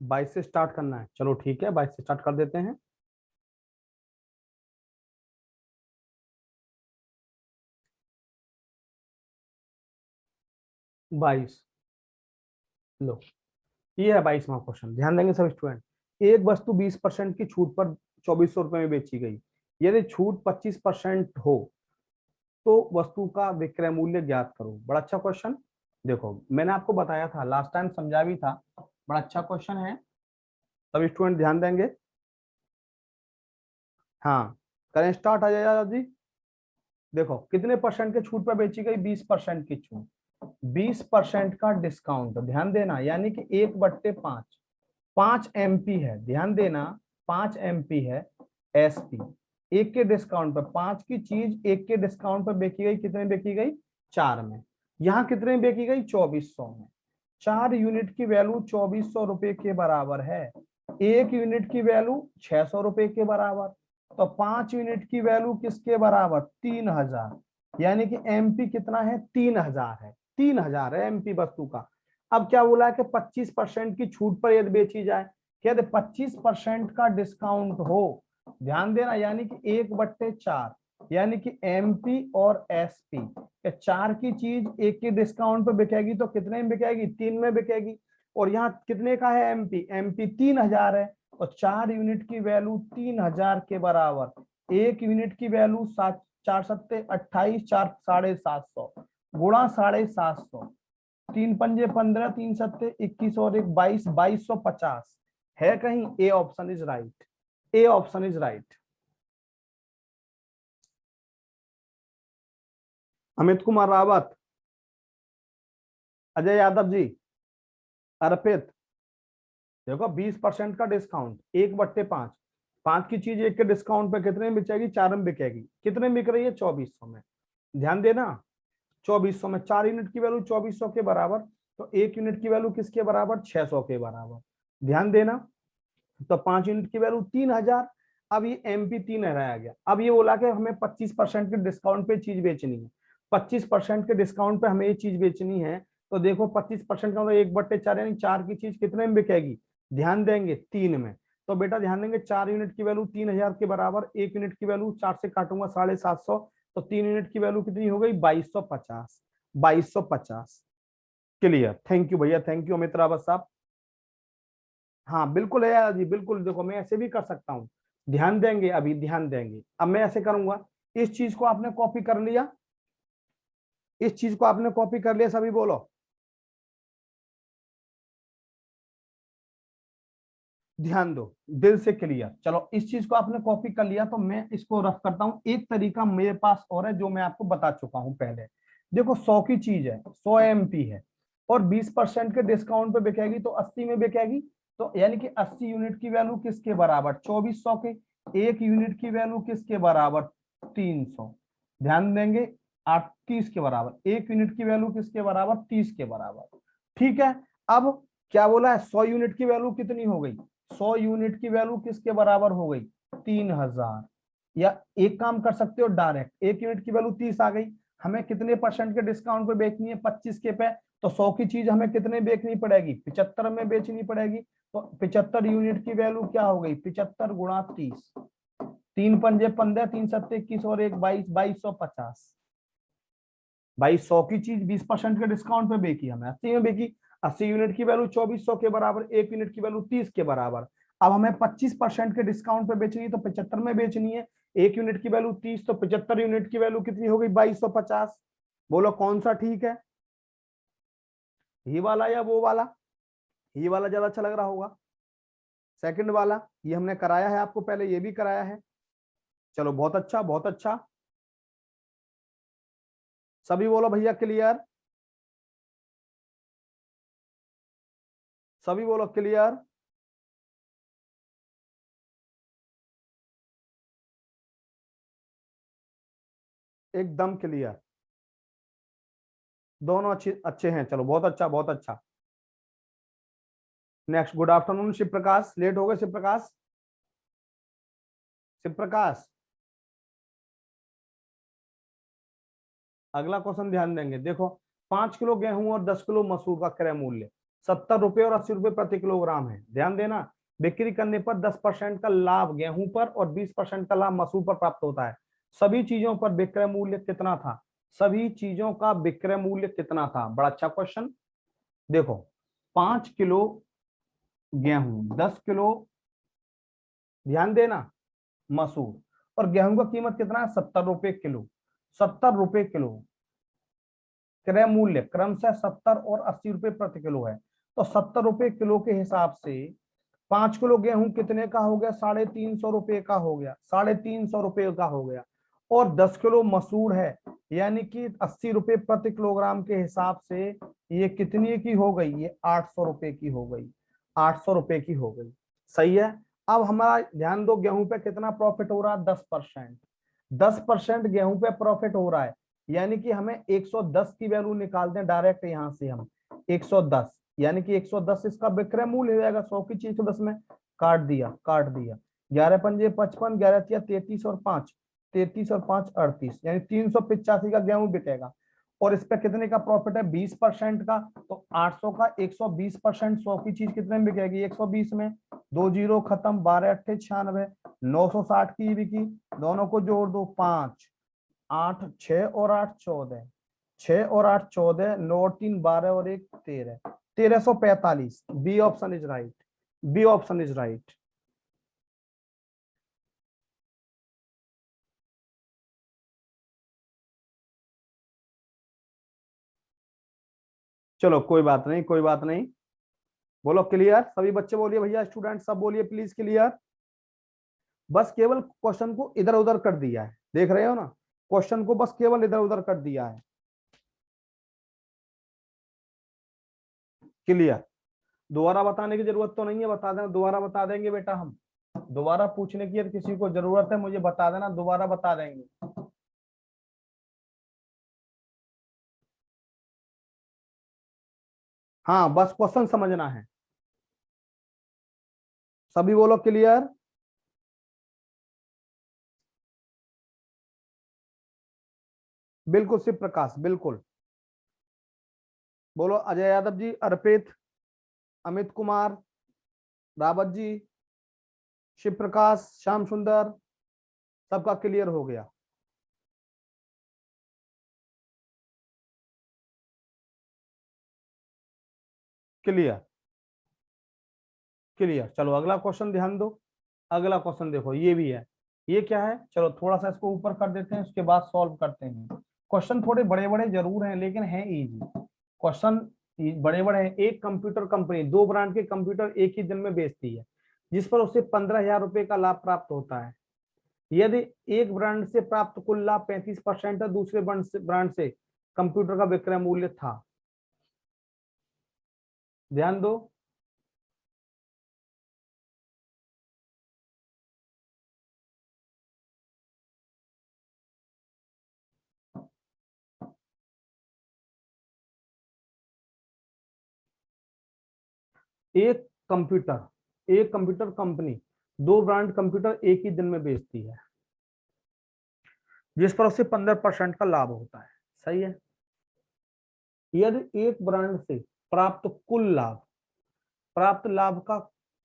22 से स्टार्ट करना है, चलो ठीक है 22 से स्टार्ट कर देते हैं। 22, लो ये है 22वां क्वेश्चन, ध्यान देंगे सब स्टूडेंट। एक वस्तु 20% की छूट पर 2400 रुपए में बेची गई। यदि छूट 25% हो तो वस्तु का विक्रय मूल्य ज्ञात करो। बड़ा अच्छा क्वेश्चन। देखो मैंने आपको बताया था, लास्ट टाइम समझा भी था, बड़ा अच्छा क्वेश्चन है। सब स्टूडेंट ध्यान देंगे। हाँ करें स्टार्ट आ जाएगा जी। देखो कितने परसेंट के छूट पर बेची गई, 20% की छूट, 20% का डिस्काउंट, ध्यान देना, यानी कि 1/5, 5 MP है, ध्यान देना, 5 MP है SP। एक के डिस्काउंट पर 5 की चीज एक के डिस्काउंट पर बेची गई, कितने में बेची गई, 4 में। यहां कितने में बेची गई, 2400 में। 4 यूनिट की वैल्यू 2400 रुपए के बराबर है। 1 यूनिट की वैल्यू 600 रुपए के बराबर। तो 5 यूनिट की वैल्यू किसके बराबर, 3000। यानी कि MP कितना है, 3000 है, 3000 है MP वस्तु का। अब क्या बोला है कि 25% की छूट पर यदि बेची जाए, कहते 25% का डिस्काउंट हो, ध्यान देना, यानी कि 1/4, यानी कि MP और SP, 4 की चीज एक के डिस्काउंट पर बिकेगी तो कितने में बिकेगी, 3 में बिकेगी। और यहाँ कितने का है MP 3000 है। और 4 यूनिट की वैल्यू 3000 के बराबर, 1 यूनिट की वैल्यू 4×7=28, 4 750 गुणा 750, 3×5 = 15, 3×7 = 21 और 1 22, 2250 है कहीं। A option is right, A option is right. Amit Kumar Rawat, Ajay Yadav ji, Arpit, देखो 20% का डिस्काउंट, 1/5, 5 की चीज एक के डिस्काउंट पे कितने में बिकेगी, 4 में बिकेगी। कितने में बिक रही है, 2400 में। ध्यान देना, 2400 में 4 यूनिट की वैल्यू 2400 के बराबर, तो 1 यूनिट की वैल्यू किसके बराबर, 600 के बराबर। ध्यान देना, तो 5 यूनिट की वैल्यू 3000। अब ये MP 3000 आ गया। अब ये बोला कि हमें 25% के डिस्काउंट पे चीज बेचनी है, 25% के डिस्काउंट पे हमें ये चीज बेचनी है। तो देखो 25% का मतलब 1/4, यानी 4 की चीज कितने में बिकेगी, ध्यान देंगे, 3 में। तो बेटा ध्यान देंगे, 4 यूनिट की वैल्यू 3000 के बराबर, 1 यूनिट की वैल्यू 4 से काटूंगा 750, तो 3 यूनिट की वैल्यू कितनी हो गई, 2250, 2250। क्लियर, थैंक यू भैया, थैंक यू अमित रावत साहब। हाँ बिल्कुल है यार जी, बिल्कुल। देखो मैं ऐसे भी कर सकता हूँ, ध्यान देंगे, अभी ध्यान देंगे। अब मैं ऐसे करूंगा, इस चीज को आपने कॉपी कर लिया, इस चीज को आपने कॉपी कर लिया, सभी बोलो, ध्यान दो, दिल से क्लियर। चलो इस चीज को आपने कॉपी कर लिया, तो मैं इसको रफ करता हूं। एक तरीका मेरे पास और है जो मैं आपको बता चुका हूं पहले। देखो 100 की चीज है, 100 MP है, और 20% के डिस्काउंट पे बिकेगी तो 80 में बिकेगी। तो यानी कि 80 यूनिट की वैल्यू किसके बराबर, 2400 के। 1 यूनिट की वैल्यू किसके बराबर, 300। ध्यान देंगे, 30 के बराबर। 1 यूनिट की वैल्यू किसके बराबर, 30 के बराबर। ठीक है। अब क्या बोला है, 100 यूनिट की वैल्यू कितनी हो गई, 100 यूनिट की वैल्यू किसके बराबर हो गई, 3000। या एक काम कर सकते हो डायरेक्ट, 1 यूनिट की वैल्यू 30 आ गई, हमें कितने परसेंट के डिस्काउंट पे बेचनी है, 25 के पे। तो 100 की चीज हमें कितने बेचनी पड़ेगी, 75 में बेचनी पड़ेगी। तो 75 यूनिट की वैल्यू क्या हो गई, 75 × 30, 3×5 = 15, 3×7 = 21 और 1 22, 2250। भाई 100 की चीज 20% के डिस्काउंट पे बेची, हमें 80 में बेची। 80 यूनिट की वैल्यू 2400 के बराबर, 1 यूनिट की वैल्यू 30 के बराबर। अब हमें 25% के डिस्काउंट पे बेचनी है, तो 75 में बेचनी है। 1 यूनिट की वैल्यू 30, तो 75 यूनिट की वैल्यू कितनी हो गई, 2250। बोलो कौन सा ठीक है, ये वाला या वो वाला, ये वाला ज्यादा अच्छा लग रहा होगा, सेकंड वाला। ये हमने कराया है आपको पहले, ये भी कराया है। चलो बहुत अच्छा, बहुत अच्छा। सभी बोलो भैया क्लियर, सभी बोलो क्लियर। एकदम क्लियर, दोनों अच्छे अच्छे हैं। चलो बहुत अच्छा, बहुत अच्छा। Next, good afternoon Shiv Prakash, late हो गए शिव प्रकाश, शिव प्रकाश। अगला क्वेश्चन ध्यान देंगे, देखो 5 किलो गेहूं और 10 किलो मसूर का क्रय मूल्य ₹70 और ₹80 प्रति किलोग्राम है। ध्यान देना, बिक्री करने पर 10% का लाभ गेहूं पर और 20% का लाभ मसूर पर प्राप्त होता है। सभी चीजों पर विक्रय मूल्य कितना था? सभी चीजों का विक्रय मूल्य कितना था? बड़ा अच्छा क्वेश्चन। देखो 5 किलो गेहूं, 10 किलो, ध्यान देना, मसूर, और गेहूं का कीमत कितना है? ₹70 किलो। ₹70 किलो क्रय मूल्य क्रमशः 70 और ₹80 प्रति किलो है। तो ₹70 किलो के हिसाब से 5 किलो गेहूं कितने का हो गया? ₹350 का हो गया, ₹350 का हो गया। और 10 किलो मसूर है, यानी कि ₹80 प्रति किलोग्राम के हिसाब से ये कितनी की हो गई? ये ₹800 की हो गई, ₹800 की हो गई। सही है। अब हमारा ध्यान दो, गेहूं पे कितना प्रॉफिट हो रहा है? 10%। 10% गेहूं पे प्रॉफिट हो रहा है, यानी कि हमें 110 की वैल्यू निकाल दें डायरेक्ट यहां से हम। 110 यानी कि 110 इसका विक्रय मूल्य हो जाएगा। 100 की चीज को 10 में काट दिया। 11 पंजे 55, 11 तिया 33 और 5, 33 और 5 38, यानी 385 का गेहूं बिकेगा। और इस पे कितने का प्रॉफिट है? 20% का। तो 800 का 120%, 100 की चीज कितने में बिकेगी? 120 में। 2 जीरो खत्म, 12 अट्ठे 96, 960 की बिकी। दोनों को जोड़ दो, 5 8 6 और 8 14, 6 और 8 14, 9 और 3 12 और 1 13, 1345। B option is right, B option is right. चलो कोई बात नहीं, कोई बात नहीं। बोलो क्लियर, सभी बच्चे बोलिए भैया, स्टूडेंट सब बोलिए प्लीज क्लियर। बस केवल क्वेश्चन को इधर उधर कर दिया है, देख रहे हो ना? क्वेश्चन को बस केवल इधर उधर कर दिया है। क्लियर? दोबारा बताने की जरूरत तो नहीं है, बता देना, दोबारा बता देंगे बेटा हम। दोबारा पूछने की यदि किसी को जरूरत है मुझे बता देना, दोबारा बता देंगे। हाँ बस क्वेश्चन समझना है। सभी बोलो क्लियर। बिल्कुल शिव प्रकाश, बिल्कुल। बोलो अजय यादव जी, अर्पित, अमित कुमार, रावत जी, शिव प्रकाश, श्याम सुंदर, सबका क्लियर हो गया? Clear, clear. चलो अगला क्वेश्चन ध्यान दो। अगला क्वेश्चन देखो, ये भी है। ये क्या है? चलो थोड़ा सा इसको ऊपर कर देते हैं, उसके बाद सॉल्व करते हैं। क्वेश्चन थोड़े बड़े बड़े जरूर हैं, लेकिन है इजी क्वेश्चन। बड़े बड़े हैं। एक कंप्यूटर कंपनी दो ब्रांड के कंप्यूटर एक ही दिन में बेचती है, जिस पर उसे 15,000 रुपए का लाभ प्राप्त होता है। यदि एक ब्रांड से प्राप्त कुल लाभ 35% है, दूसरे ब्रांड से कंप्यूटर का विक्रय मूल्य था। ध्यान दो। एक एक कंप्यूटर कंपनी दो ब्रांड कंप्यूटर एक ही दिन में बेचती है, जिस पर उसे 15% का लाभ होता है। सही है। यदि एक ब्रांड से प्राप्त कुल लाभ, प्राप्त लाभ का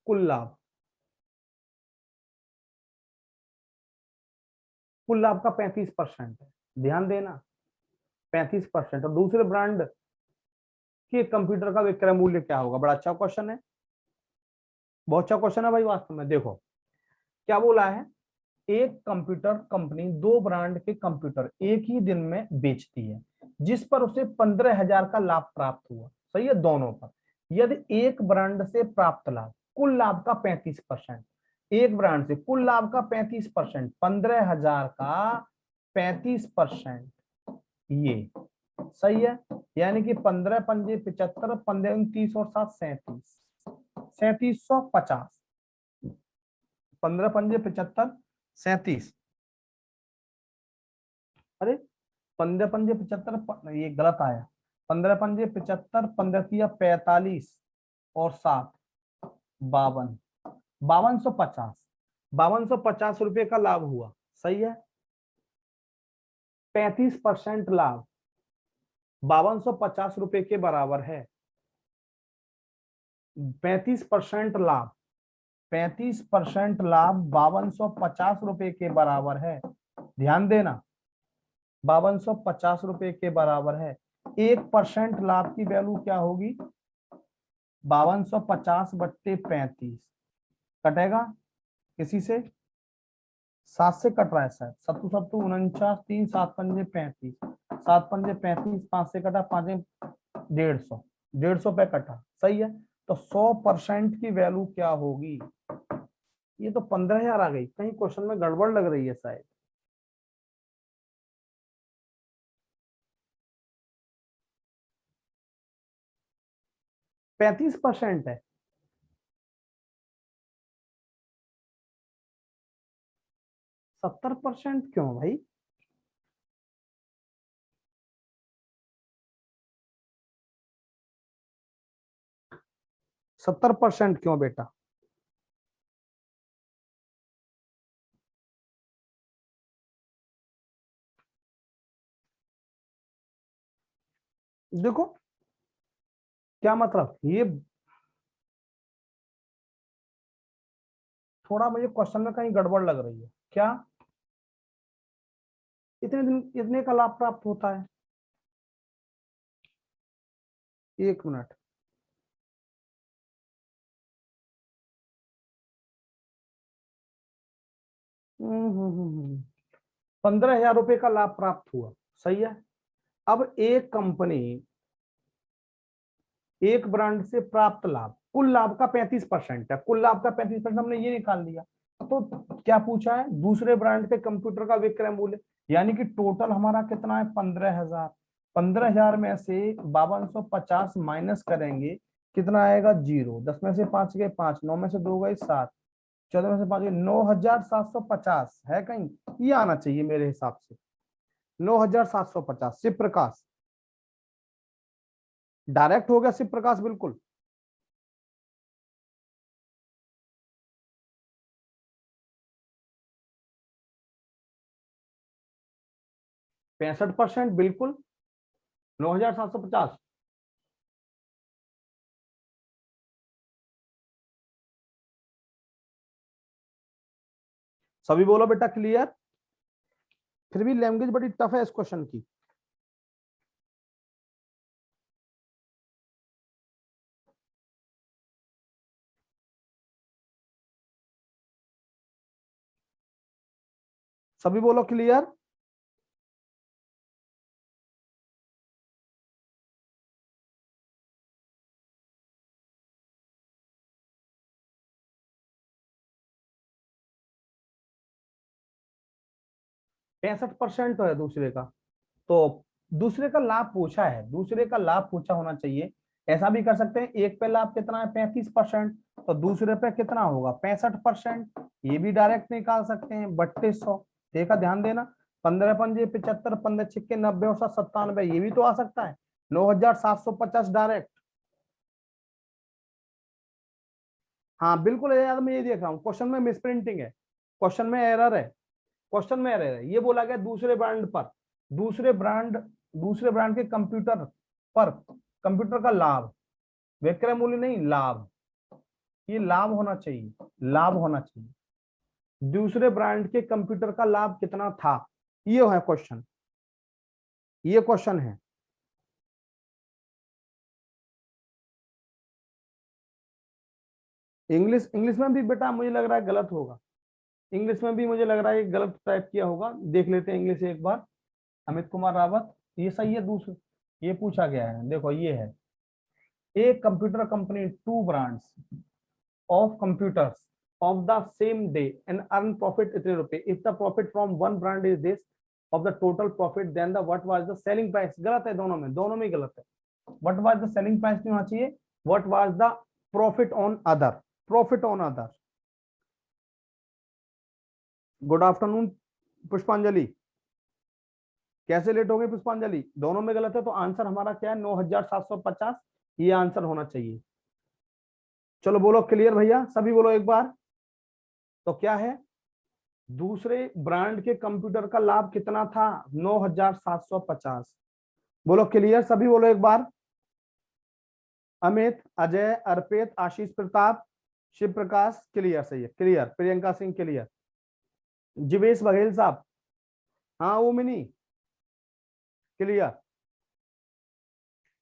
कुल लाभ, कुल लाभ का 35% है। ध्यान देना, 35%। और दूसरे ब्रांड के कंप्यूटर का विक्रय मूल्य क्या होगा? बड़ा अच्छा क्वेश्चन है, बहुत अच्छा क्वेश्चन है भाई। वास्तव में देखो क्या बोला है, एक कंप्यूटर कंपनी दो ब्रांड के कंप्यूटर एक ही दिन में बेचती है, जिस पर उसे 15,000 का लाभ प्राप्त हुआ। सही है, दोनों पर। यदि एक ब्रांड से प्राप्त लाभ, कुल लाभ का 35%, एक ब्रांड से कुल लाभ का 35%, 15,000 का 35%, ये सही है। यानी कि 15 पंजे 75, 15 30 और 7 37, 3750। 15 पंजे 75, 37, अरे 15 पंजे 75, ये गलत आया। 15 पंजे 75, 15 तिया 45 और 7 52, 5250, 5250 रुपए का लाभ हुआ। सही है। 35% लाभ 5250 रुपए के बराबर है। 35% लाभ, 35% लाभ 5250 के बराबर है। ध्यान देना, 5250 के बराबर है। 1% लाभ की वैल्यू क्या होगी? 5250/35 कटेगा किसी से? 7 से कट रहा है शायद। 7 7 49, 3 7 पंजे 35, 7 पंजे 35, 5 से कटा, 5 150, 150 पे कटा। सही है। तो 100% की वैल्यू क्या होगी? ये तो 15,000 आ गई, कहीं क्वेश्चन में गड़बड़ लग रही है शायद। पैंतीस परसेंट है। 70% क्यों भाई? 70% क्यों बेटा? देखो क्या मतलब, ये थोड़ा मुझे क्वेश्चन में कहीं गड़बड़ लग रही है क्या? इतने दिन इतने का लाभ प्राप्त होता है? एक मिनट। 15,000 रुपए का लाभ प्राप्त हुआ। सही है। अब एक कंपनी, एक ब्रांड से प्राप्त लाभ, कुल लाभ का 35% है। कुल लाभ का 35% हमने ये निकाल लिया। तो क्या पूछा है? दूसरे ब्रांड के कंप्यूटर का विक्रय मूल्य, यानी कि टोटल हमारा कितना है? 15,000। 15,000 में से 5250 माइनस करेंगे, कितना आएगा? 0। 10 में से 5 गए 5, 9 में से 2 गए 7, 14 में से 5 गए 9,750 है कहीं? ये आना चाहिए मेरे हिसाब से। 9,750। शिव प्रकाश, डायरेक्ट हो गया शिव प्रकाश बिल्कुल। %65 बिल्कुल। 9,750। सभी बोलो बेटा क्लियर। फिर भी लैंग्वेज बड़ी टफ है इस क्वेश्चन की। सभी बोलो क्लियर। %65 तो है दूसरे का। तो दूसरे का लाभ पूछा है, दूसरे का लाभ पूछा होना चाहिए। ऐसा भी कर सकते हैं, एक पे लाभ कितना है? 35%, तो दूसरे पे कितना होगा? 65%। ये भी डायरेक्ट निकाल सकते हैं, 3200। देखा, ध्यान देना। 15 पंजे 75, 15 छिक्के 90 और 97, ये भी तो आ सकता है। 9,750 डायरेक्ट। हाँ बिल्कुल यार, मैं ये देख रहा हूँ क्वेश्चन में मिसप्रिंटिंग है, क्वेश्चन में एरर है। क्वेश्चन में एरर है। ये बोला गया दूसरे ब्रांड पर, दूसरे ब्रांड, दूसरे ब्रांड के कंप्यूटर पर कंप्यूटर का लाभ, विक्रय मूल्य नहीं, लाभ। ये लाभ होना चाहिए, लाभ होना चाहिए। दूसरे ब्रांड के कंप्यूटर का लाभ कितना था? ये है क्वेश्चन, ये क्वेश्चन है। इंग्लिश, इंग्लिश में भी बेटा मुझे लग रहा है गलत होगा। इंग्लिश में भी मुझे लग रहा है गलत टाइप किया होगा। देख लेते हैं इंग्लिश एक बार। अमित कुमार रावत, ये सही है। दूसरे ये पूछा गया है, देखो ये है। एक computer company, two brands of computers of the same day and earn profit इतने रुपए। if the profit from one brand is this of the total profit, then the what was the selling price। गलत है दोनों में, दोनों में गलत है। what was the selling price नहीं होना चाहिए, what was the profit on other, profit on other। Good afternoon पुष्पांजलि। कैसे लेट हो गए पुष्पांजलि? दोनों में गलत है, तो आंसर हमारा क्या है? 9,750। ये आंसर होना चाहिए। चलो बोलो क्लियर भैया, सभी बोलो एक बार। तो क्या है? दूसरे ब्रांड के कंप्यूटर का लाभ कितना था? 9,750। बोलो क्लियर, सभी बोलो एक बार। अमित, अजय, अर्पित, आशीष प्रताप, शिव प्रकाश, क्लियर, सही है, क्लियर। प्रियंका सिंह, क्लियर। जीवेश बघेल साहब, हाँ ओमिनी, क्लियर।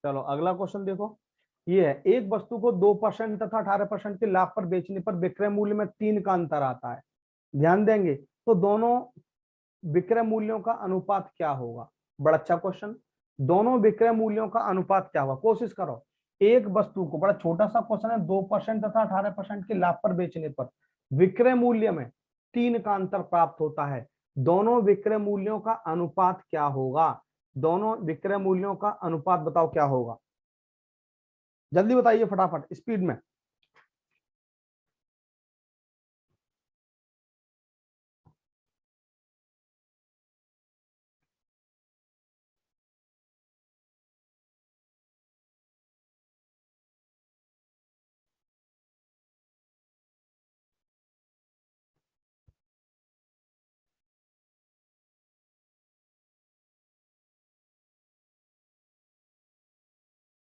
चलो अगला क्वेश्चन देखो, ये है, एक वस्तु को 2% तथा 18% के लाभ पर बेचने पर विक्रय मूल्य में 3 का अंतर आता है। ध्यान देंगे तो दोनों विक्रय मूल्यों का अनुपात क्या होगा। बड़ा अच्छा क्वेश्चन। दोनों विक्रय मूल्यों का अनुपात क्या होगा, कोशिश करो। एक वस्तु को, बड़ा छोटा सा क्वेश्चन है, 2% तथा 18% के लाभ पर बेचने पर विक्रय मूल्य में 3 का अंतर प्राप्त होता है। दोनों विक्रय मूल्यों का अनुपात क्या होगा। दोनों विक्रय मूल्यों का अनुपात बताओ क्या होगा, जल्दी बताइए फटाफट स्पीड में।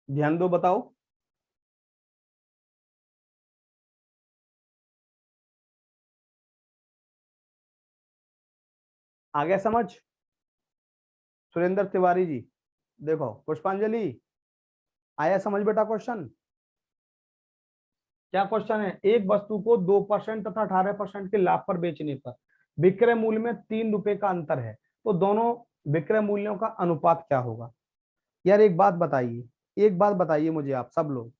ध्यान दो, बताओ। आ गया समझ। सुरेंद्र तिवारी जी, देखो पुष्पांजलि, आया समझ बेटा क्वेश्चन। क्या क्वेश्चन है, एक वस्तु को 2% तथा 18% के लाभ पर बेचने पर विक्रय मूल्य में 3 रुपए का अंतर है, तो दोनों विक्रय मूल्यों का अनुपात क्या होगा। यार एक बात बताइए, एक बात बताइए मुझे आप सब लोग,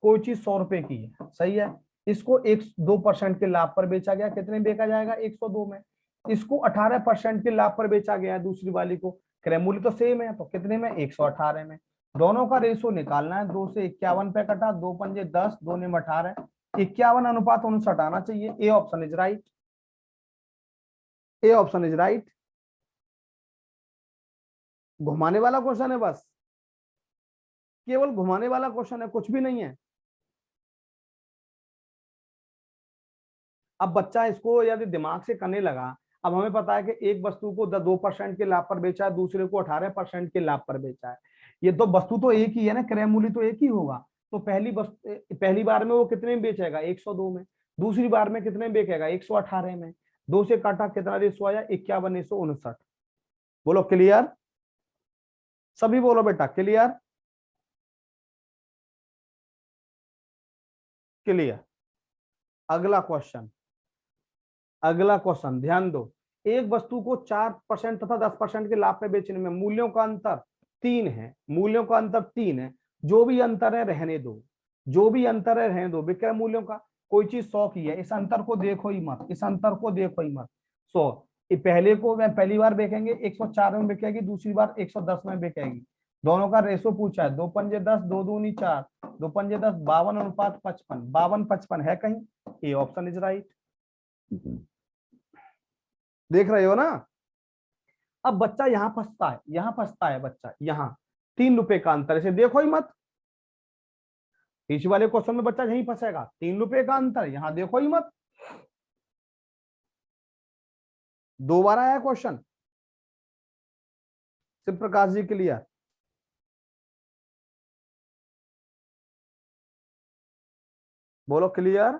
कोई चीज 100 रुपए की है, सही है, इसको 2% के लाभ पर बेचा गया, कितने बेचा जाएगा, 102 में। इसको 18% के लाभ पर बेचा गया है दूसरी वाली को, क्रय मूल्य तो सेम है, तो कितने में, 118 में। दोनों का रेशो निकालना है, 2 से 51 पे कटा, 2 पंजे 10, 2 निम 18, 51:59 आना चाहिए। ए option is right, A option is right. घुमाने वाला क्वेश्चन है बस, केवल घुमाने वाला क्वेश्चन है, कुछ भी नहीं है। अब बच्चा इसको यदि दिमाग से करने लगा, अब हमें पता है कि एक वस्तु को 2% के लाभ पर बेचा है, दूसरे को 18% के लाभ पर बेचा है। ये तो वस्तु तो एक ही है ना, क्रय मूल्य तो एक ही होगा। तो पहली बार में वो कितने में बेचेगा, 102 में। दूसरी बार में कितने में बेचेगा, 118 में। 2 से काटा कितना रेशो आया, 51:59। बोलो क्लियर, सभी बोलो बेटा क्लियर, क्लियर। अगला क्वेश्चन, अगला क्वेश्चन ध्यान दो। एक वस्तु को 4% तथा 10% के लाभ पे बेचने में मूल्यों का अंतर 3 है, मूल्यों का अंतर 3 है। जो भी अंतर है रहने दो, जो भी अंतर है रहने दो। विक्रय मूल्यों का, कोई चीज 100 की है, इस अंतर को देखो ही मत, इस अंतर को देखो ही मत। 100, पहले को मैं पहली बार बेचेंगे 104 में बिकेगी, दूसरी बार 110 में बिकेगी। दोनों का रेशो पूछा है, 2 पंजे 10, 2 दूनी 4, 2 पंजे 10, 52:55, 52:55 है कहीं, ए ऑप्शन इज राइट। देख रहे हो ना। अब बच्चा यहाँ फंसता है, यहाँ फंसता है बच्चा, यहाँ 3 रुपए का अंतर, इसे देखो ही मत। पीछे वाले क्वेश्चन में बच्चा यहीं फंसेगा, 3 रुपए का अंतर, यहाँ देखो ही मत। 2 बार आया क्वेश्चन। शिव प्रकाश जी क्लियर, बोलो क्लियर,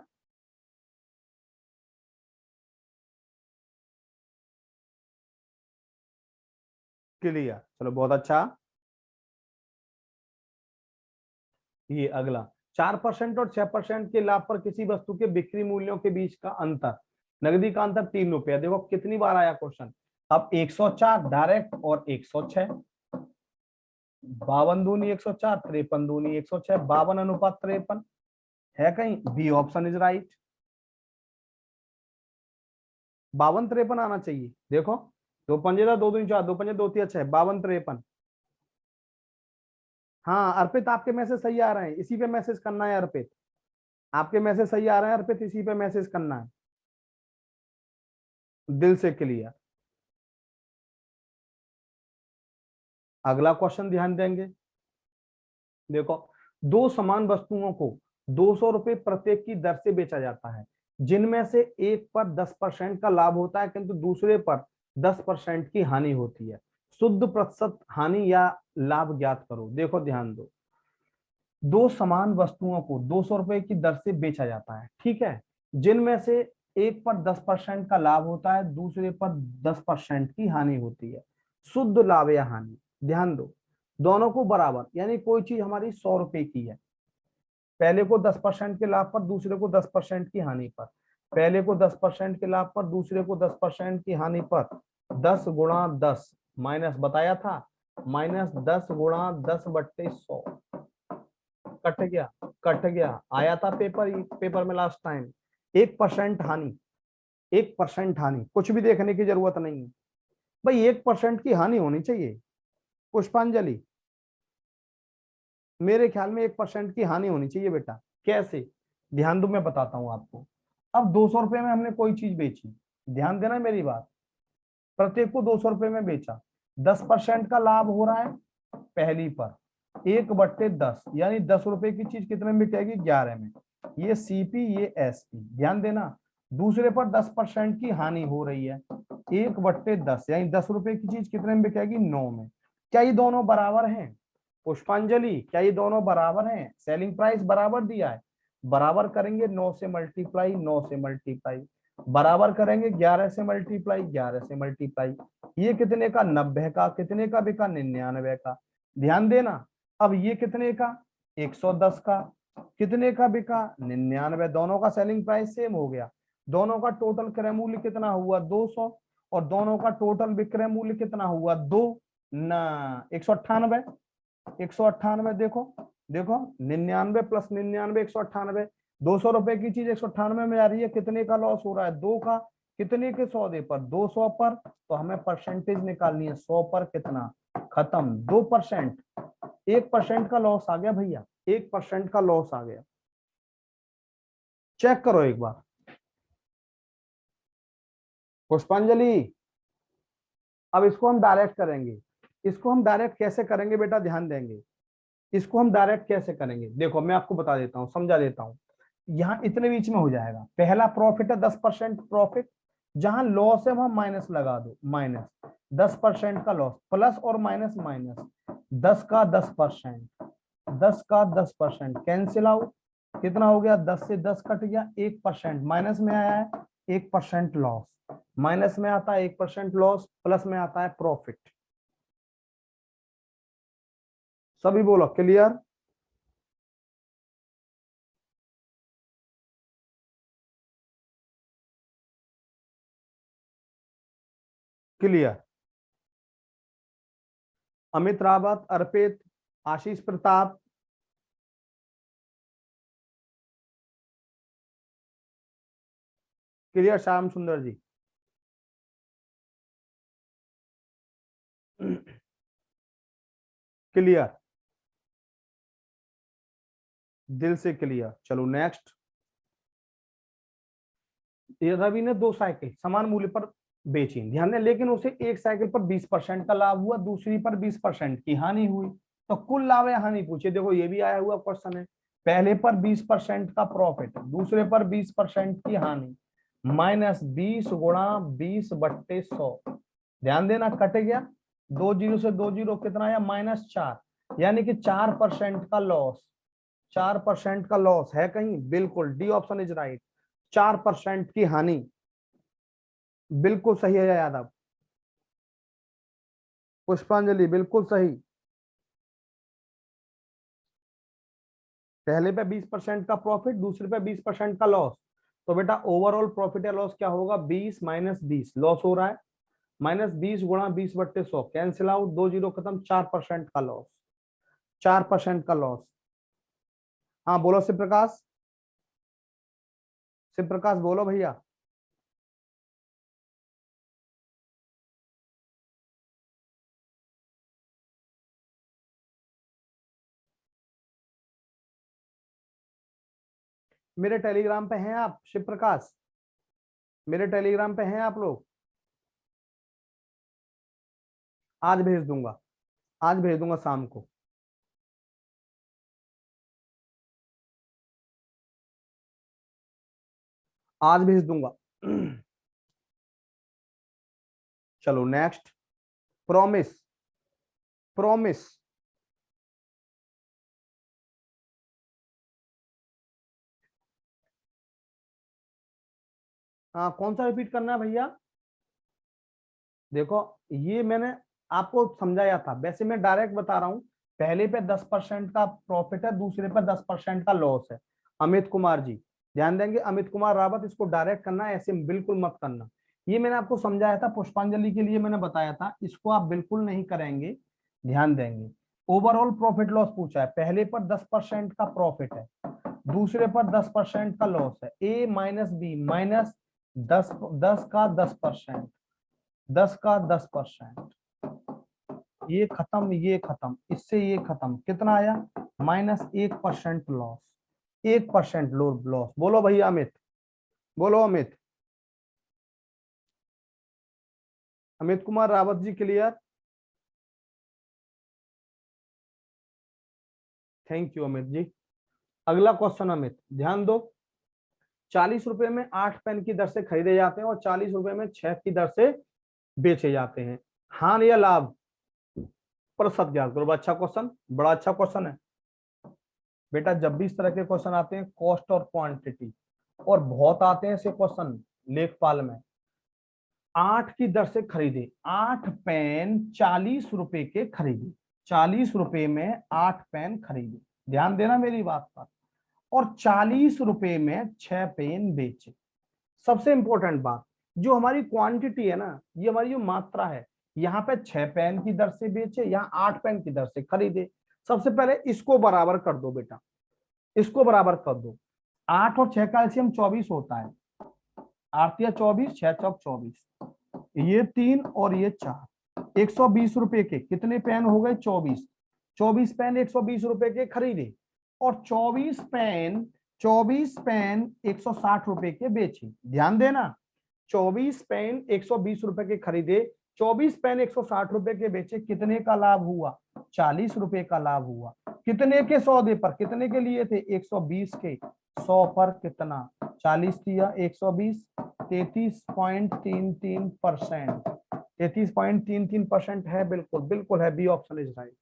क्लियर। चलो बहुत अच्छा। ये अगला, 4% और 6% के लाभ पर किसी वस्तु के बिक्री मूल्यों के बीच का अंतर, नगदी का अंतर 3 रुपया। देखो कितनी बार आया क्वेश्चन। अब 104 डायरेक्ट और 106, 52 दूनी 104, 53 दूनी 106, 52:53 है कहीं, बी ऑप्शन इज राइट। 52-53 आना चाहिए, देखो। 2 पंजे 2 दूनी 4, 2 पंजे 2 तिया 6, 52-53। हाँ अर्पित, आपके मैसेज सही आ रहे हैं, इसी पे मैसेज करना है अर्पित। आपके मैसेज सही आ रहे हैं अर्पित, इसी पे मैसेज करना है, दिल से क्लियर। अगला क्वेश्चन ध्यान देंगे, देखो। दो समान वस्तुओं को 200 रुपए प्रत्येक की दर से बेचा जाता है, जिनमें से एक पर 10% का लाभ होता है किंतु दूसरे पर 10% की हानि होती है। शुद्ध प्रतिशत हानि या लाभ ज्ञात करो। देखो ध्यान दो, दो समान वस्तुओं को 200 रुपए की दर से बेचा जाता है, ठीक है, जिनमें से एक पर 10% का लाभ होता है, दूसरे पर 10% की हानि होती है। शुद्ध लाभ या हानि, ध्यान दो, दोनों को बराबर, यानी कोई चीज हमारी 100 रुपए की है, पहले को 10% के लाभ पर, दूसरे को 10% की हानि पर, पहले को 10% के लाभ पर, दूसरे को 10% की हानि पर, 10 × 10 माइनस बताया था, -10 × 10/100, कट गया, कट गया, आया था पेपर में लास्ट टाइम। 1% हानि, 1% हानि, कुछ भी देखने की जरूरत नहीं है भाई, 1% की हानि होनी चाहिए। पुष्पांजलि, मेरे ख्याल में 1% की हानि होनी चाहिए बेटा। कैसे, ध्यान दो, मैं बताता हूं आपको। अब 200 रुपए में हमने कोई चीज बेची, ध्यान देना मेरी बात, प्रत्येक को 200 रुपए में बेचा, 10% का लाभ हो रहा है पहली पर, 1/10, यानी 10 रुपए की चीज कितने में बिकेगी, 11 में, ये सीपी ये एसपी, ध्यान देना। दूसरे पर 10% की हानि हो रही है, 1/10, यानी 10 रुपए की चीज कितने में बिकेगी, 9 में। क्या ये दोनों बराबर हैं, पुष्पांजलि, क्या ये दोनों बराबर हैं, सेलिंग प्राइस बराबर दिया है, बराबर करेंगे 9 से मल्टीप्लाई, 9 से मल्टीप्लाई, बराबर करेंगे 11 से मल्टीप्लाई, 11 से मल्टीप्लाई, ये कितने का, 90 का, कितने का बिका, 99 का, ध्यान देना। अब ये कितने का, 110 का, कितने का बिका, 99, दोनों का सेलिंग प्राइस सेम हो गया, दोनों का टोटल क्रय मूल्य कितना हुआ, 200, और दोनों का टोटल विक्रय मूल्य कितना हुआ, 2 ना 198, 198, देखो देखो, 99 + 99, 198, 200 रुपए की चीज 198 में आ रही है, कितने का लॉस हो रहा है, 2 का, कितने के सौदे पर, 200 पर, तो हमें परसेंटेज निकालनी है, 100 पर कितना, खत्म, 2%, 1% का लॉस आ गया भैया, 1% का लॉस आ गया, चेक करो एक बार। पुष्पांजलि, अब इसको हम डायरेक्ट करेंगे, इसको हम डायरेक्ट कैसे करेंगे बेटा, ध्यान देंगे, इसको हम डायरेक्ट कैसे करेंगे, देखो मैं आपको बता देता हूँ, समझा देता हूँ। यहाँ इतने बीच में हो जाएगा, पहला प्रॉफिट है 10% प्रॉफिट, जहां लॉस है वहां माइनस लगा दो, माइनस 10% का लॉस, प्लस और माइनस माइनस, 10 का 10%, 10 का 10% कैंसिल आउट, कितना हो गया, 10 से 10 कट गया, 1% माइनस में आया है, 1% लॉस, माइनस में आता है 1% लॉस, प्लस में आता है प्रॉफिट, सभी बोलो क्लियर, क्लियर, अमित रावत, अर्पित, आशीष प्रताप, क्लियर, श्याम सुंदर जी, क्लियर, दिल से क्लियर। चलो नेक्स्ट, ये रवि ने 2 साइकिल समान मूल्य पर बेची, ध्यान दें, लेकिन उसे एक साइकिल पर 20% का लाभ हुआ, दूसरी पर 20% की हानि हुई, तो कुल लाभ या हानि पूछे, देखो ये भी आया हुआ क्वेश्चन है, पहले पर 20% का प्रॉफिट, दूसरे पर 20% की हानि, -20 × 20/100, ध्यान देना, कट गया, 2 जीरो से 2 जीरो कितना आया, -4, यानी कि 4% का लॉस, 4% का लॉस है कहीं, बिल्कुल डी ऑप्शन इज राइट, 4% की हानि, बिल्कुल सही है यादव, पुष्पांजलि बिल्कुल सही, पहले पे 20% का प्रॉफिट, दूसरे पे 20% का लॉस, तो बेटा ओवरऑल प्रॉफिट या लॉस क्या होगा, 20 - 20, लॉस हो रहा है, -20 × 20/100 कैंसिल आउट, 2 जीरो खत्म, 4% का लॉस, 4% का लॉस। हाँ बोलो शिव प्रकाश, शिव प्रकाश बोलो भैया, मेरे टेलीग्राम पे हैं आप, शिव प्रकाश, मेरे टेलीग्राम पे हैं आप लोग, आज भेज दूंगा, आज भेज दूंगा शाम को, आज भेज दूंगा। चलो नेक्स्ट, प्रॉमिस, प्रॉमिस, हाँ, कौन सा रिपीट करना है भैया? देखो, ये मैंने आपको समझाया था, वैसे मैं डायरेक्ट बता रहा हूँ। पहले पे 10% का प्रॉफिट है, दूसरे पे 10% का लॉस है। अमित कुमार जी ध्यान देंगे, अमित कुमार रावत, इसको डायरेक्ट करना है, ऐसे बिल्कुल मत करना। ये मैंने आपको समझाया था, पुष्पांजलि के लिए मैंने बताया था, इसको आप बिल्कुल नहीं करेंगे, ध्यान देंगे। ओवरऑल प्रॉफिट लॉस पूछा है, पहले पर 10% का प्रॉफिट है, दूसरे पर 10% का लॉस है। ए माइनस बी माइनस 10 का 10%, 10 का 10%, ये खत्म, ये खत्म, इससे ये खत्म, कितना आया? -1% लॉस, 1% लॉस। बोलो भैया अमित, बोलो Amit. Amit Kumar Rawat ji clear? Thank you Amit ji. अगला क्वेश्चन अमित ध्यान दो। 40 रुपए में 8 पेन की दर से खरीदे जाते हैं और 40 रुपए में 6 की दर से बेचे जाते हैं, हानि या लाभ? प्रतिशत ज्ञात करो। अच्छा क्वेश्चन, बड़ा अच्छा क्वेश्चन है बेटा। जब भी इस तरह के क्वेश्चन आते हैं, कॉस्ट और क्वांटिटी, और बहुत आते हैं ऐसे क्वेश्चन लेखपाल में। 8 की दर से खरीदे, 8 पेन 40 रुपए के खरीदे, 40 रुपए में 8 पेन खरीदे, ध्यान देना मेरी बात पर, और 40 रुपए में 6 पेन बेचे। सबसे इंपॉर्टेंट बात, जो हमारी क्वांटिटी है ना, ये हमारी जो मात्रा है, यहाँ पे 6 पेन की दर से बेचे, यहाँ 8 पेन की दर से खरीदे। सबसे पहले इसको बराबर कर दो बेटा, इसको बराबर कर दो। 8 और 6 का एलसीएम 24 होता है, 8 या 24, 6 चौक 24, ये 3 और ये 4, 120 रुपए के कितने पेन हो गए? 24, 24 पेन 120 रुपए के खरीदे, और 24 पेन 160 रुपए के बेचे। ध्यान देना, 24 पेन 120 रुपए के खरीदे, 24 पेन 160 रुपए के बेचे, कितने का लाभ हुआ? 40 रुपए का लाभ हुआ। कितने के सौदे पर, कितने के लिए थे? 120 के, 100 पर कितना? 40 दिया 120, 33.33%, 33.33% है, बिल्कुल बिल्कुल है, बी ऑप्शन इज राइट।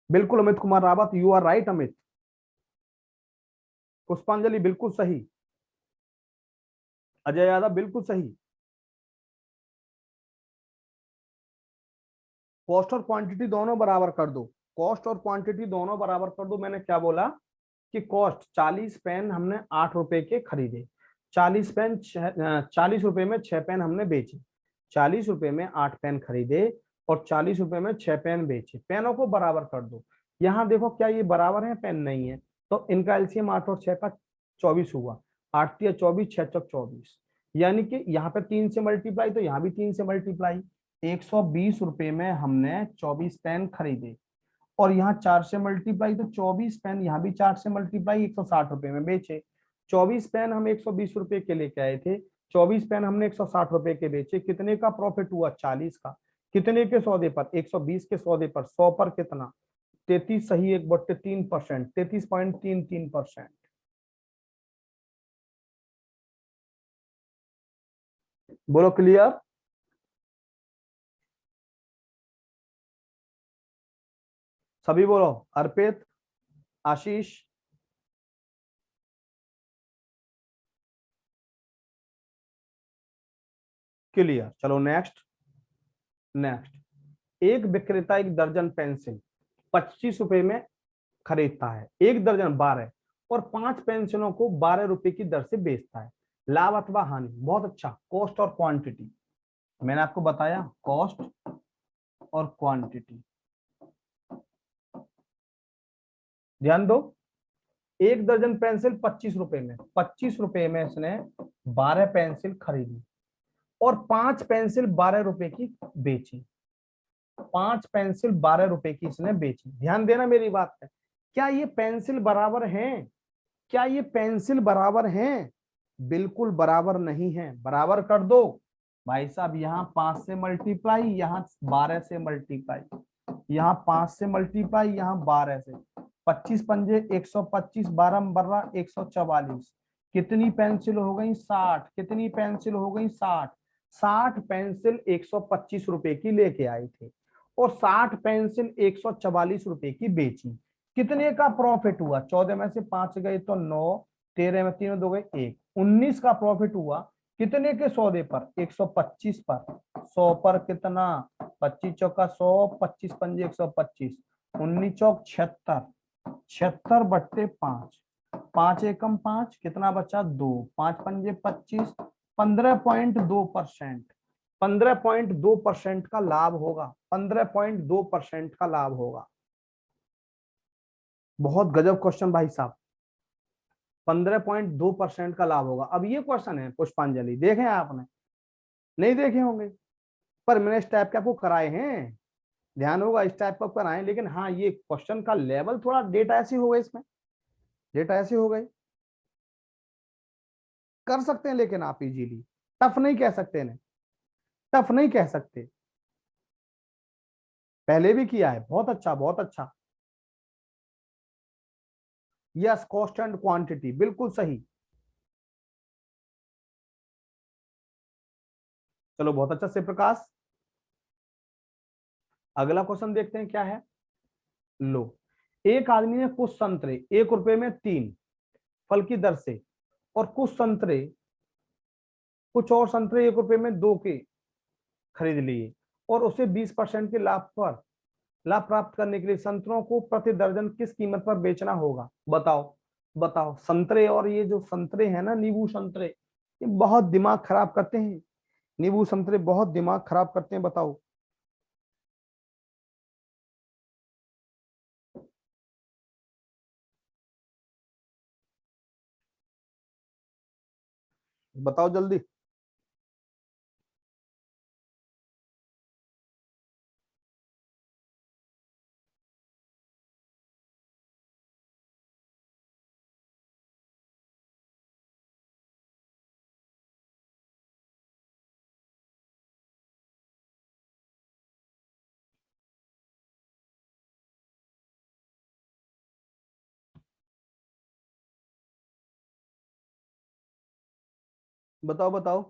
बिल्कुल Amit Kumar Rawat, you are right Amit. Pushpanjali बिल्कुल सही, अजय यादव बिल्कुल सही। कॉस्ट और क्वांटिटी दोनों बराबर कर दो, कॉस्ट और क्वांटिटी दोनों बराबर कर दो। मैंने क्या बोला कि कॉस्ट 40 पेन हमने 8 रुपए के खरीदे, 40 रुपए में 6 पेन हमने बेचे, 40 रुपए में 8 पेन खरीदे और 40 रुपए में 6 पेन बेचे। पेनों को बराबर कर दो। यहाँ देखो, क्या ये बराबर है? पेन नहीं है, तो इनका एलसीएम 8 और 6 का 24 हुआ, 8 या 24, 6 चौक 24, यानी कि यहाँ पे 3 से मल्टीप्लाई, तो यहाँ भी 3 से मल्टीप्लाई। 120 रुपए में हमने 24 पेन खरीदे, और यहाँ 4 से मल्टीप्लाई, तो 24 पेन, यहाँ भी 4 से मल्टीप्लाई, 160 रुपए में बेचे। 24 पेन हम 120 रुपए के लेके आए थे, 24 पेन हमने 160 रुपए के बेचे, कितने का प्रॉफिट हुआ? 40 का। कितने के सौदे पर? 120 के सौदे पर, 100 पर कितना? 33 सही, 1/3%, 33.33%। बोलो क्लियर? सभी बोलो, अर्पित, आशीष, क्लियर। चलो नेक्स्ट, नेक्स्ट। एक विक्रेता 1 दर्जन पेंसिल 25 रुपए में खरीदता है, 1 दर्जन 12, और 5 पेंसिलों को 12 रुपए की दर से बेचता है, लाभ अथवा हानि? बहुत अच्छा, कॉस्ट और क्वांटिटी मैंने आपको बताया, कॉस्ट और क्वांटिटी। ध्यान दो, 1 दर्जन पेंसिल 25 रुपए में, 25 रुपए में इसने 12 पेंसिल खरीदी और 5 पेंसिल 12 रुपए की बेची, 5 पेंसिल 12 रुपए की इसने बेची। ध्यान देना मेरी बात है, क्या ये पेंसिल बराबर हैं? क्या ये पेंसिल बराबर हैं? बिल्कुल बराबर नहीं है, बराबर कर दो भाई साहब। यहाँ 5 से मल्टीप्लाई, यहाँ 12 से मल्टीप्लाई, यहाँ 5 से मल्टीप्लाई, यहाँ 12 से, 25 पंजे 125, 12 12 144, कितनी पेंसिल हो गई? 60। कितनी पेंसिल हो गई? 60। 60 पेंसिल 125 रुपए की लेके आए थे और 60 पेंसिल 144 रुपए की बेची। कितने का प्रॉफिट हुआ? 14 में से 5 गए तो 9, 13 में 3 दो गए 1, 19 का प्रॉफिट हुआ कितने के सौदे पर, 125 पर। 100 पर कितना, 25 चौका 100, 25 पंजे 125, 19 चौक 76, 76 बट्टे 5, 5 एकम 5, कितना बचा 2, 5 पंजे 25, 15.2%। 15.2% का लाभ होगा, 15.2% का लाभ होगा। बहुत गजब क्वेश्चन भाई साहब, 15.2% का लाभ होगा। अब ये क्वेश्चन है पुष्पांजलि, देखे आपने, नहीं देखे होंगे, पर मैंने इस टाइप के आपको कराए हैं, ध्यान होगा इस टाइप का कराए। लेकिन हाँ, ये क्वेश्चन का लेवल थोड़ा, डेटा ऐसे हो गए, इसमें डेटा ऐसे हो गए, कर सकते हैं लेकिन आप इजीली, टफ नहीं कह सकते ना, टफ नहीं कह सकते, पहले भी किया है, बहुत अच्छा बहुत अच्छा। यस, कॉस्ट एंड क्वांटिटी, बिल्कुल सही। चलो बहुत अच्छा से प्रकाश, अगला क्वेश्चन देखते हैं क्या है। लो, एक आदमी ने कुछ संतरे 1 रुपए में 3 फल की दर से, और कुछ और संतरे 1 रुपए में 2 के खरीद लिए, और उसे 20% के लाभ प्राप्त करने के लिए संतरों को प्रति दर्जन किस कीमत पर बेचना होगा। बताओ बताओ। संतरे, और ये जो संतरे हैं ना, नींबू संतरे, ये बहुत दिमाग खराब करते हैं, नींबू संतरे बहुत दिमाग खराब करते हैं। बताओ बताओ जल्दी। बताओ बताओ।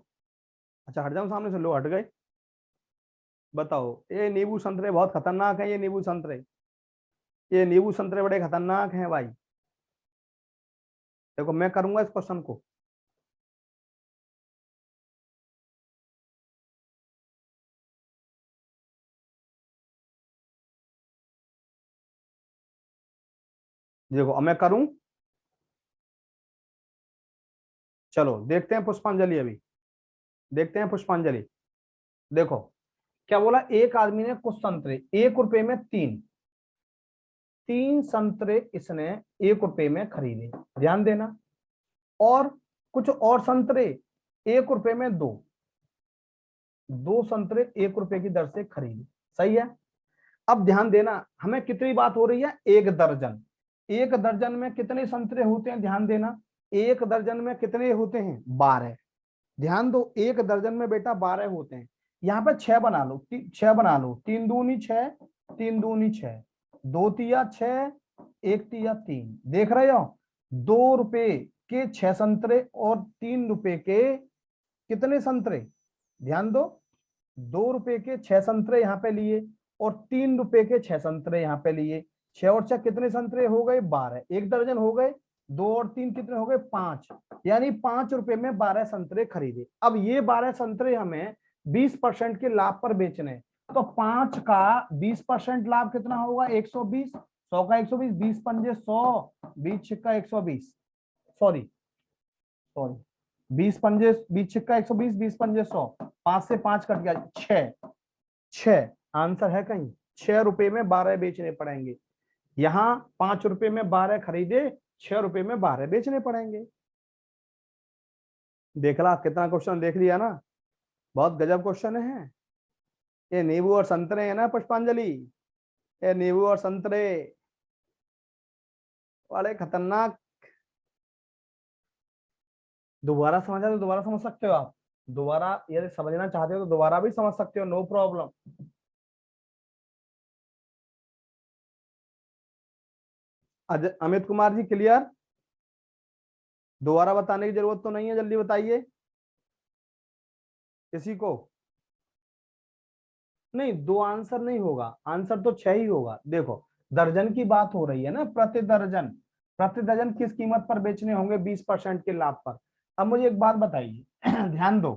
अच्छा हट जाओ सामने से, लो हट गए। बताओ, ये नींबू संतरे बहुत खतरनाक है, ये नींबू संतरे बड़े खतरनाक हैं भाई। देखो मैं करूंगा इस क्वेश्चन को, देखो अब मैं करूं। चलो देखते हैं पुष्पांजलि, अभी देखते हैं पुष्पांजलि। देखो क्या बोला, एक आदमी ने कुछ संतरे 1 रुपए में 3 संतरे इसने 1 रुपए में खरीदे, ध्यान देना, और कुछ और संतरे 1 रुपए में 2 संतरे 1 रुपए की दर से खरीदे। सही है। अब ध्यान देना, हमें कितनी बात हो रही है, 1 दर्जन। 1 दर्जन में कितने संतरे होते हैं, ध्यान देना, 1 दर्जन में कितने होते हैं, 12। ध्यान दो, 1 दर्जन में बेटा 12 होते हैं। यहाँ पे 6 बना लो, 6 बना लो, 3 दूनी 6, 3 दूनी 6, 2 तिया 6, 1 तिया 3। देख रहे हो, 2 रुपए के 6 संतरे और 3 रुपए के कितने संतरे, ध्यान दो, 2 रुपए के 6 संतरे यहाँ पे लिए, और 3 रुपए के 6 संतरे यहाँ पे लिए। 6 और 6 कितने संतरे हो गए, 12। 1 दर्जन हो गए, 2 और 3 कितने हो गए, 5। यानी 5 रुपए में 12 संतरे खरीदे। अब ये 12 संतरे हमें 20% के लाभ पर बेचने, तो 5 का 20% लाभ कितना होगा, 120। 100 का 120, 20 पंजे 100, 20 छिक्का 120, सॉरी सॉरी, 20 पंजे 20 छिक्का 120, 20 पंजे 100, 5 से 5 कट गया, 6। 6 आंसर है कहीं, 6 रुपए में 12 बेचने पड़ेंगे। यहाँ 5 रुपए में 12 खरीदे, 6 रुपए में 12 बेचने पड़ेंगे। देख ला कितना क्वेश्चन देख लिया ना, बहुत गजब क्वेश्चन है। ये नींबू और संतरे है ना पुष्पांजलि, ये नींबू और संतरे वाले खतरनाक। दोबारा समझा तो दोबारा समझ सकते हो आप, दोबारा यदि समझना चाहते हो तो दोबारा भी समझ सकते हो, no problem. Amit Kumar ji clear, दोबारा बताने की जरूरत तो नहीं है, जल्दी बताइए किसी को। नहीं, 2 आंसर नहीं होगा, आंसर तो 6 ही होगा। देखो दर्जन की बात हो रही है ना, प्रति दर्जन, प्रति दर्जन किस कीमत पर बेचने होंगे? 20% के लाभ पर। अब मुझे एक बात बताइए, ध्यान दो,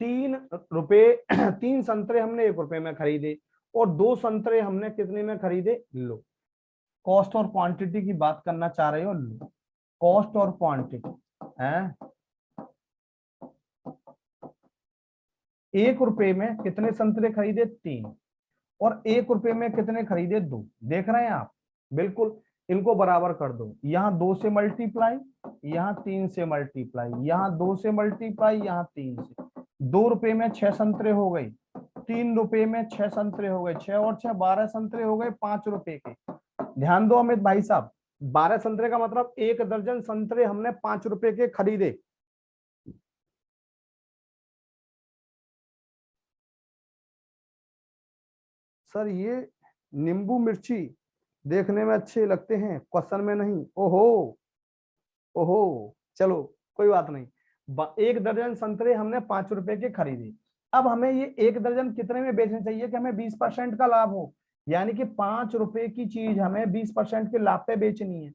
3 रुपए 3 संतरे हमने 1 रुपए में खरीदे और 2 संतरे हमने कितने में खरीदे? लो, कॉस्ट और क्वांटिटी की बात करना चाह रहे हो, लो कॉस्ट और क्वांटिटी है। 1 रुपए में कितने संतरे खरीदे? 3। और 1 रुपए में कितने खरीदे? 2। देख रहे हैं आप? बिल्कुल, इनको बराबर कर दो, यहाँ 2 से मल्टीप्लाई, यहाँ 3 से मल्टीप्लाई, यहाँ 2 से मल्टीप्लाई, यहाँ 3 से। 2 रुपए में 6 संतरे हो गए, 3 रुपए में 6 संतरे हो गए, 6 और 6 12 संतरे हो गए 5 रुपए के। ध्यान दो अमित भाई साहब, 12 संतरे का मतलब 1 दर्जन संतरे हमने 5 रुपए के खरीदे। सर ये नींबू मिर्ची देखने में अच्छे लगते हैं, क्वेश्चन में नहीं। ओहो ओहो, चलो कोई बात नहीं। 1 दर्जन संतरे हमने 5 रुपए के खरीदे। अब हमें ये 1 दर्जन कितने में बेचने चाहिए कि हमें 20% का लाभ हो? यानी कि 5 रुपए की चीज हमें 20% के लाभ पे बेचनी है।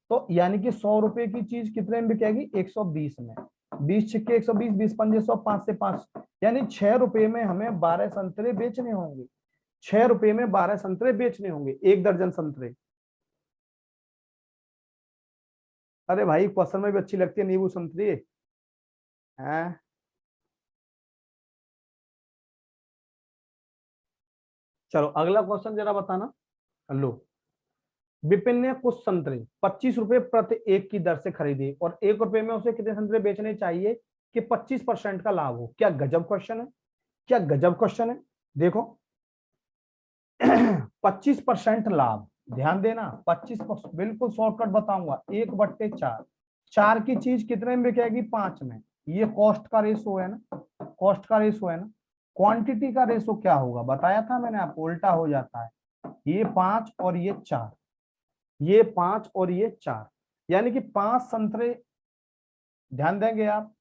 तो यानी कि 100 रुपए की चीज कितने में बिकेगी? 120 में। 20 छिक्के 120, 20 पंजे 100, 5 से 5, यानी 6 रुपए में हमें 12 संतरे बेचने होंगे। 6 रुपए में 12 संतरे बेचने होंगे, 1 दर्जन संतरे। अरे भाई क्वेश्चन में भी अच्छी लगती है नींबू संतरी है। चलो अगला क्वेश्चन जरा बताना। लो, विपिन ने कुछ संतरे 25 रुपए प्रति एक की दर से खरीदे और 1 रुपए में उसे कितने संतरे बेचने चाहिए कि 25% का लाभ हो? क्या गजब क्वेश्चन है, क्या गजब क्वेश्चन है। देखो 25% लाभ, ध्यान देना 25%, बिल्कुल शॉर्टकट बताऊंगा, 1/4। 4 की चीज कितने में बिकेगी? 5 में। ये कॉस्ट का रेशो है ना, कॉस्ट का रेशो है ना। क्वांटिटी का रेशो क्या होगा? बताया था मैंने आपको, उल्टा हो जाता है। ये 5 और ये 4, ये 5 और ये 4, यानी कि 5 संतरे, ध्यान देंगे आप,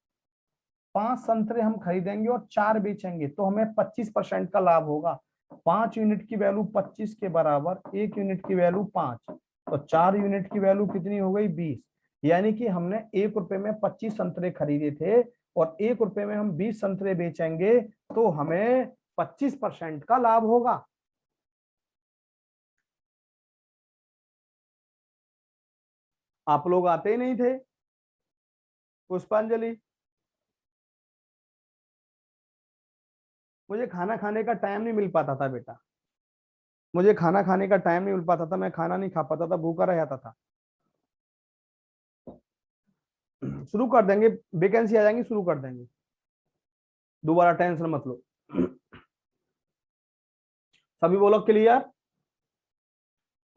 5 संतरे हम खरीदेंगे और 4 बेचेंगे तो हमें 25% का लाभ होगा। 5 यूनिट की वैल्यू 25 के बराबर, 1 यूनिट की वैल्यू 5, तो 4 यूनिट की वैल्यू कितनी हो गई? 20। यानी कि हमने 1 रुपए में 25 संतरे खरीदे थे और 1 रुपए में हम 20 संतरे बेचेंगे तो हमें 25% का लाभ होगा। आप लोग आते ही नहीं थे। पुष्पांजलि, मुझे खाना खाने का टाइम नहीं मिल पाता था बेटा, मुझे खाना खाने का टाइम नहीं मिल पाता था, मैं खाना नहीं खा पाता था, भूखा रह जाता था। शुरू कर देंगे, वैकेंसी आ जाएंगी, शुरू कर देंगे, दोबारा टेंशन मत लो। सभी बोलो क्लियर।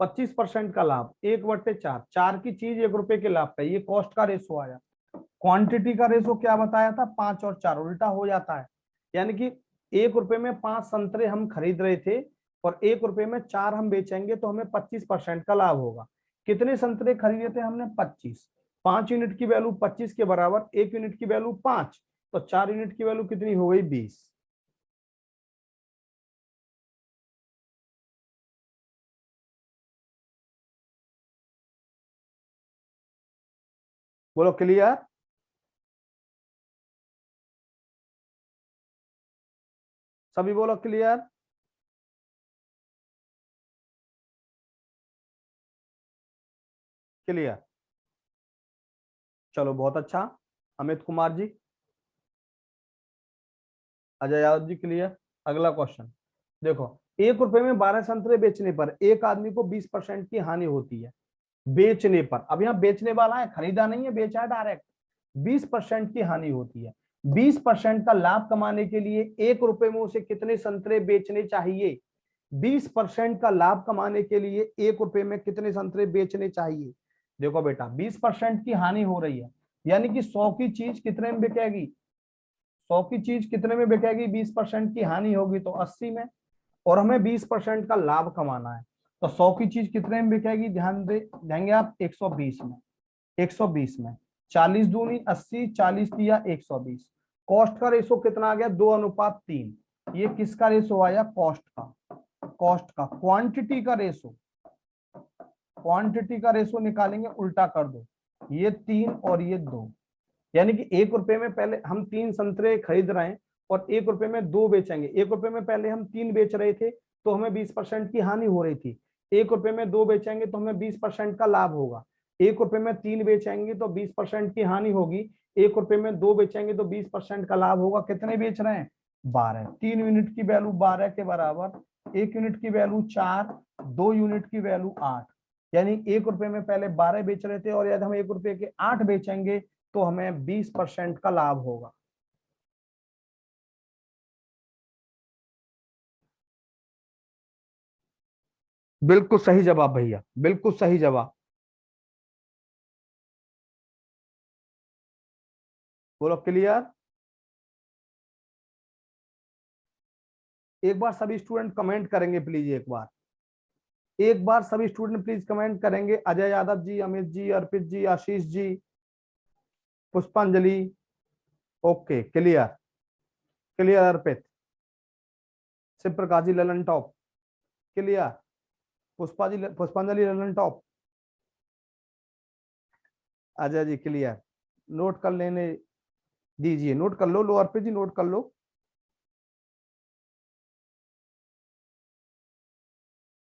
25% का लाभ, 1/4, 4 की चीज 1 रुपए के लाभ पे, ये कॉस्ट का रेशो आया। क्वांटिटी का रेशो क्या बताया था? 5 और 4, उल्टा हो जाता है। यानी कि 1 रुपए में 5 संतरे हम खरीद रहे थे और 1 रुपए में 4 हम बेचेंगे तो हमें 25% का लाभ होगा। कितने संतरे खरीदे थे हमने? 25। 5 यूनिट की वैल्यू 25 के बराबर, 1 यूनिट की वैल्यू 5, तो 4 यूनिट की वैल्यू कितनी हो गई? 20। बोलो क्लियर। सभी बोलो क्लियर। क्लियर, चलो बहुत अच्छा। अमित कुमार जी, अजय यादव जी क्लियर। अगला क्वेश्चन देखो, 1 रुपए में 12 संतरे बेचने पर एक आदमी को 20% की हानि होती है। बेचने पर, अब यहाँ बेचने वाला है, खरीदा नहीं है, बेचा है डायरेक्ट। 20% की हानि होती है। 20% का लाभ कमाने के लिए 1 रुपए में उसे कितने संतरे बेचने चाहिए? 20% का लाभ कमाने के लिए 1 रुपए में कितने संतरे बेचने चाहिए? देखो बेटा 20% की हानि हो रही है, यानी कि 100 की चीज कितने में बिकेगी? 100 की चीज कितने में बिकेगी? 20% की हानि होगी तो 80 में, और हमें 20% का लाभ कमाना है तो 100 की चीज कितने में बिकेगी? ध्यान देंगे आप 120 में। 120 में 40 दूनी 80, 40 दिया 120। कॉस्ट का रेशो कितना आ गया? 2:3। ये किसका रेशो आया? कॉस्ट का। कॉस्ट का। क्वांटिटी का रेशो, क्वांटिटी का रेशो निकालेंगे, उल्टा कर दो, ये 3 और ये 2, यानी कि 1 रुपए में पहले हम 3 संतरे खरीद रहे हैं और 1 रुपए में 2 बेचेंगे। 1 रुपए में पहले हम 3 बेच रहे थे तो हमें 20% की हानि हो रही थी। 1 रुपए में 2 बेचेंगे तो हमें 20% का लाभ होगा। 1 रुपए में 3 बेचेंगे तो 20% की हानि होगी। 1 रुपए में 2 बेचेंगे तो 20% का लाभ होगा। कितने बेच रहे हैं? 12। 3 यूनिट की वैल्यू 12 के बराबर, 1 यूनिट की वैल्यू 4, 2 यूनिट की वैल्यू 8, यानी 1 रुपए में पहले 12 बेच रहे थे और यदि हम 1 रुपए के 8 बेचेंगे तो हमें 20% का लाभ होगा। बिल्कुल सही जवाब भैया, बिल्कुल सही जवाब। बोलो क्लियर। एक बार सभी स्टूडेंट कमेंट करेंगे प्लीज, एक बार सभी स्टूडेंट प्लीज कमेंट करेंगे। अजय यादव जी, अमित जी, अर्पित जी, आशीष जी, पुष्पांजलि। ओके क्लियर, क्लियर अर्पित। Shiv Prakash ji Lalan top, clear. पुष्पांजलि Lalan top, Ajay ji clear. Note कर लेने दीजिए, नोट कर लो अर्पित जी, नोट कर लो।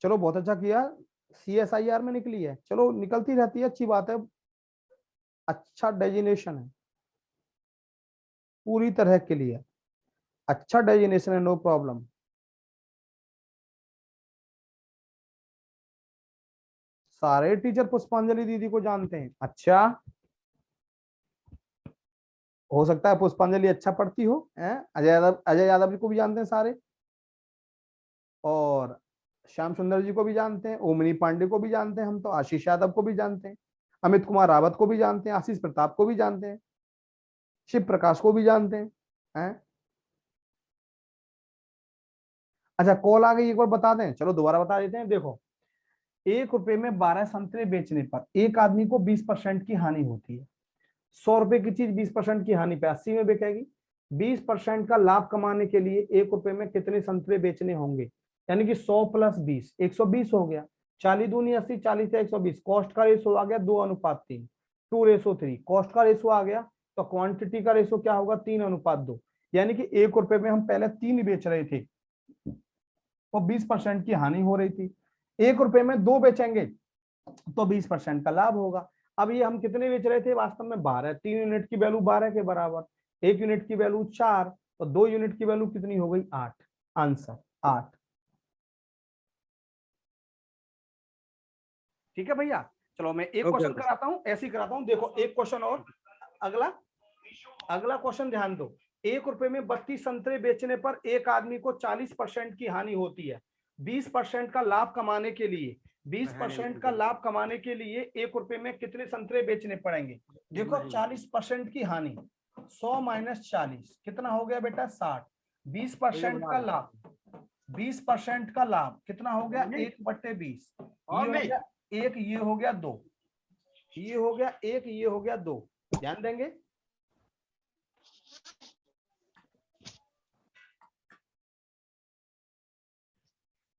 चलो बहुत अच्छा किया, CSIR में निकली है, चलो निकलती रहती है, अच्छी बात है। अच्छा डेजिनेशन है, पूरी तरह के लिए अच्छा डेजिनेशन है, नो प्रॉब्लम। सारे टीचर पुष्पांजलि दीदी को जानते हैं? अच्छा, हो सकता है पुष्पांजलि अच्छा पढ़ती हो। अजय यादव जी को भी जानते हैं सारे, और श्याम सुंदर जी को भी जानते हैं, ओमनी पांडे को भी जानते हैं हम तो, आशीष यादव को भी जानते हैं, अमित कुमार रावत को भी जानते हैं, आशीष प्रताप को भी जानते हैं, शिव प्रकाश को भी जानते हैं। अच्छा कॉल आ गई, एक बार बता दें, चलो दोबारा बता देते हैं। देखो, 1 रुपए में 12 संतरे बेचने पर एक आदमी को 20% की हानि होती है। 100 रुपए की चीज 20% की हानि पे 80 में बिकेगी। 20% का लाभ कमाने के लिए 1 रुपए में कितने संतरे बेचने होंगे? यानी कि 100 + 20, 120 हो गया। 40 दूनी 80, 40 से 120। कॉस्ट का रेशो आ गया 2:3, 2:3। कॉस्ट का रेशो आ गया तो क्वांटिटी का रेशो क्या होगा? 3:2। यानी कि 1 रुपए में हम पहले 3 बेच रहे थे तो 20% की हानि हो रही थी। 1 रुपए में 2 बेचेंगे तो 20% का लाभ होगा। अब ये हम कितने बेच रहे थे? वास्तव में 12। 3 यूनिट की वैल्यू 12 के बराबर, 1 यूनिट की वैल्यू 4, तो 2 यूनिट की वैल्यू कितनी हो गई? 8। आंसर 8। ठीक है भैया, चलो मैं एक क्वेश्चन कराता हूं, ऐसे ही कराता हूं। देखो एक क्वेश्चन और, अगला अगला क्वेश्चन ध्यान दो। 1 रुपए में 32 संतरे बेचने पर एक आदमी को 40% की हानि होती है। 20% का लाभ कमाने के लिए 20% का लाभ कमाने के लिए 1 रुपए में कितने संतरे बेचने पड़ेंगे? देखो 40% की हानि, 100 - 40 कितना हो गया बेटा? 60। 20% का लाभ, 20% का लाभ कितना हो गया? 1/20। ये हो गया 1, ये हो गया 2, ये हो गया 1, ये हो गया 2। ध्यान देंगे।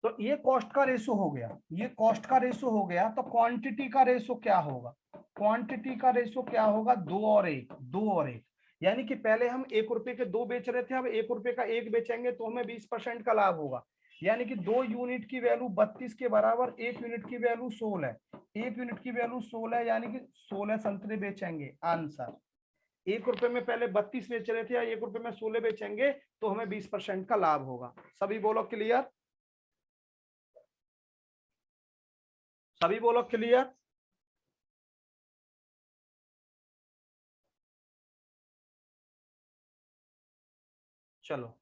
तो ये कॉस्ट का रेशो हो गया, ये कॉस्ट का रेशो हो गया। तो क्वांटिटी का रेशो क्या होगा? क्वांटिटी का रेशो क्या होगा? 2 और 1, 2 और 1। यानी कि पहले हम 1 रुपए के 2 बेच रहे थे, अब 1 रुपए का 1 बेचेंगे तो हमें 20% का लाभ होगा। यानी कि 2 यूनिट की वैल्यू 32 के बराबर, 1 यूनिट की वैल्यू 16, 1 यूनिट की वैल्यू 16, यानी कि 16 संतरे बेचेंगे। आंसर 1 रुपए में पहले 32 बेच रहे थे, या 1 रुपए में 16 बेचेंगे तो हमें 20% का लाभ होगा। सभी बोलो क्लियर, सभी बोलो क्लियर। चलो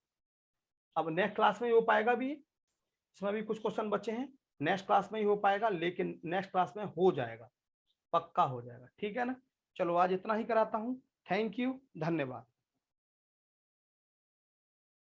अब नेक्स्ट क्लास में ही हो पाएगा भी, इसमें भी कुछ क्वेश्चन बचे हैं, नेक्स्ट क्लास में ही हो पाएगा, लेकिन नेक्स्ट क्लास में हो जाएगा, पक्का हो जाएगा। ठीक है ना? चलो आज इतना ही कराता हूं। थैंक यू, धन्यवाद।